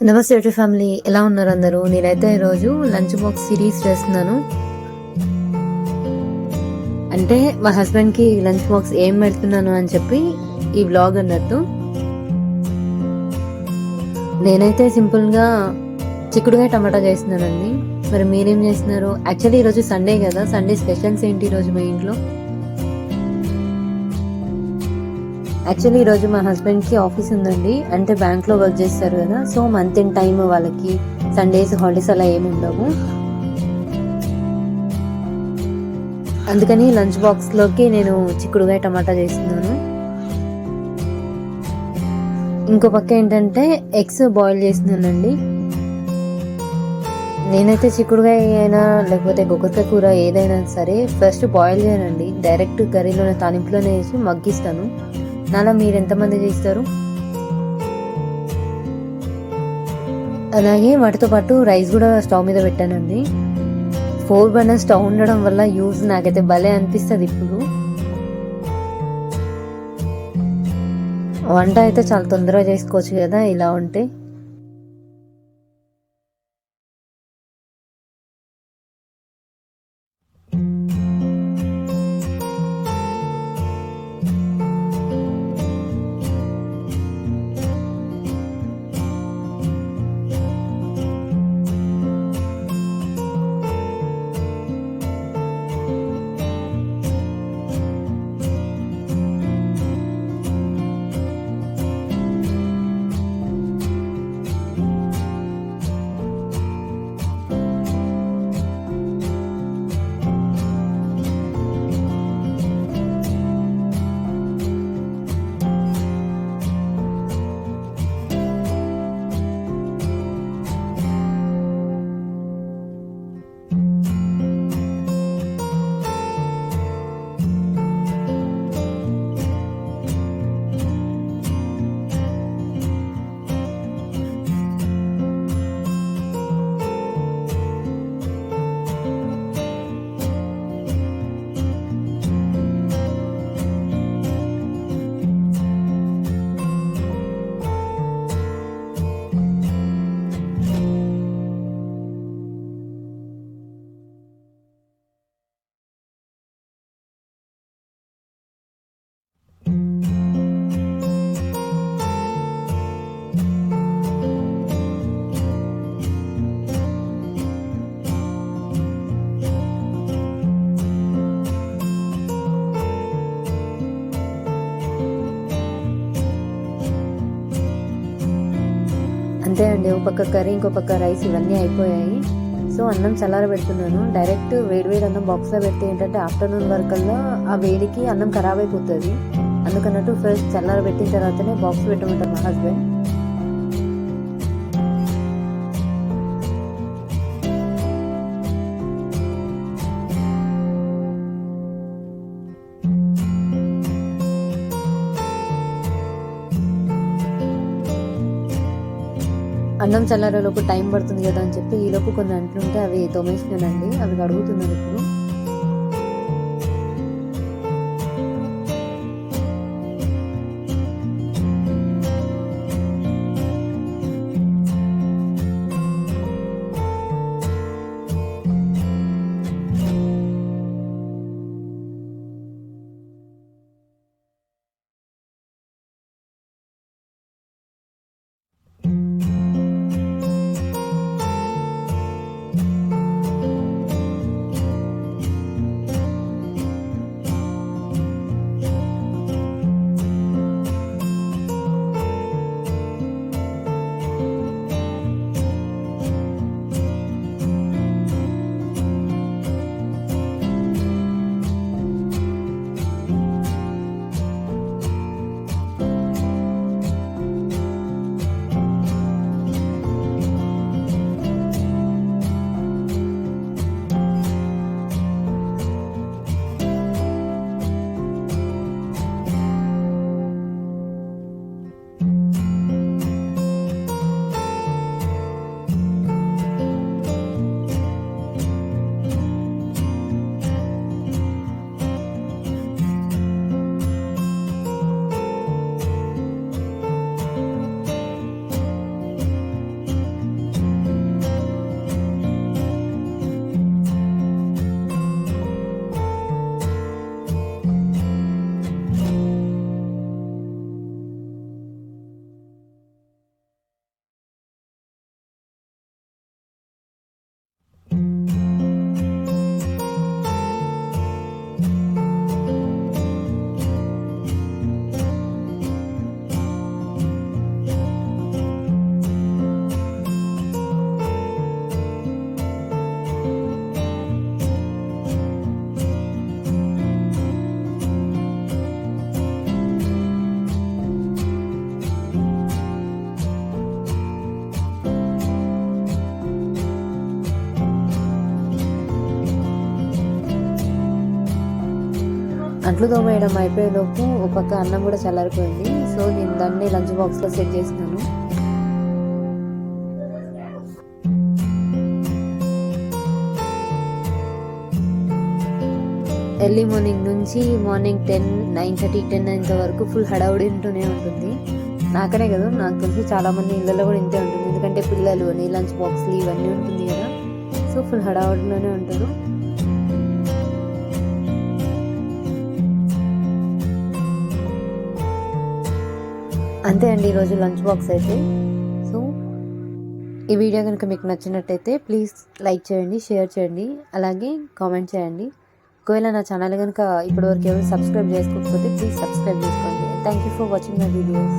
నమస్తే to family, ఎలా ఉన్నారు అందరూ? నేనైతే ఈరోజు లంచ్ బాక్స్ సిరీస్ చేస్తున్నాను. అంటే మా హస్బెండ్కి లంచ్ బాక్స్ ఏం పెడుతున్నాను అని చెప్పి ఈ వ్లాగ్ అన్నట్టు. నేనైతే సింపుల్గా చిక్కుడుగా టమాటా చేస్తున్నానండి. మరి మీరేం చేస్తున్నారు? యాక్చువల్లీ ఈరోజు సండే కదా, సండే స్పెషల్స్ ఏంటి ఈరోజు మా ఇంట్లో? యాక్చువల్లీ ఈరోజు మా హస్బెండ్కి ఆఫీస్ ఉందండి, అంటే బ్యాంక్లో వర్క్ చేస్తారు కదా. సో మంత్ ఇన్ టైమ్ వాళ్ళకి సండేస్ హాలిడేస్ అలా ఏమి ఉండవు. అందుకని లంచ్ బాక్స్లోకి నేను చిక్కుడుగాయ టమాటా చేస్తున్నాను. ఇంకో పక్క ఏంటంటే ఎగ్స్ బాయిల్ చేస్తున్నానండి. నేనైతే చిక్కుడుగాయ అయినా లేకపోతే గొగ్గరికాయ కూర ఏదైనా సరే ఫస్ట్ బాయిల్ చేయనండి, డైరెక్ట్ కర్రీలోనే తాలింపులోనే వేసి మగ్గిస్తాను. నాలా మీరు ఎంతమంది చేస్తారు? అలాగే వాటితో పాటు రైస్ కూడా స్టవ్ మీద పెట్టానండి. 4 బర్నర్ స్టవ్ ఉండడం వల్ల యూజ్ నాకైతే భలే అనిపిస్తుంది. ఇప్పుడు వంట అయితే చాలా తొందరగా చేసుకోవచ్చు కదా ఇలా ఉంటే. అంతే అండి, ఒక పక్క కర్రీ ఇంకో పక్క రైస్ ఇవన్నీ అయిపోయాయి. సో అన్నం చల్లారబెడుతున్నాను. డైరెక్ట్ వేడివేడి అన్నం బాక్స్లో పెడితే ఏంటంటే ఆఫ్టర్నూన్ వరకల్లా ఆ వేడికి అన్నం ఖరాబ్ అయిపోతుంది. అందుకన్నట్టు ఫస్ట్ చల్లారబెట్టిన తర్వాతనే బాక్స్ పెట్టమంటారు మా హస్బెండ్. అన్నం చల్లారేలోపు టైం పడుతుంది కదా అని చెప్పి ఈలోపు కొన్ని అంట్లుంటే అవి తోమేసినానండి. అవి కడుగుతున్నాను ఇప్పుడు. అంట్లు తోమేయడం అయిపోయేలోపు ఒక పక్క అన్నం కూడా చల్లారిపోయింది. సో నేను దాన్ని లంచ్ బాక్స్లో సెట్ చేసినాను. ఎర్లీ మార్నింగ్ నుంచి మార్నింగ్ 9:30, 10 అయ్యేంత వరకు ఫుల్ హడావుడి ఉంటూనే ఉంటుంది. నాకనే కదా, నాకు తెలిసి చాలామంది ఇళ్ళలో కూడా ఇంతే ఉంటుంది. ఎందుకంటే పిల్లలు అని లంచ్ బాక్స్లు ఇవన్నీ ఉంటుంది కదా, సో ఫుల్ హడావుడిలోనే ఉంటారు. అంతే అండి ఈరోజు లంచ్ బాక్స్ అయితే. సో ఈ వీడియో కనుక మీకు నచ్చినట్టయితే ప్లీజ్ లైక్ చేయండి, షేర్ చేయండి, అలాగే కామెంట్ చేయండి. ఒకవేళ నా ఛానల్ కనుక ఇప్పటివరకు ఎవరు సబ్స్క్రైబ్ చేసుకోకపోతే ప్లీజ్ సబ్స్క్రైబ్ చేసుకోండి. Thank you for watching my videos.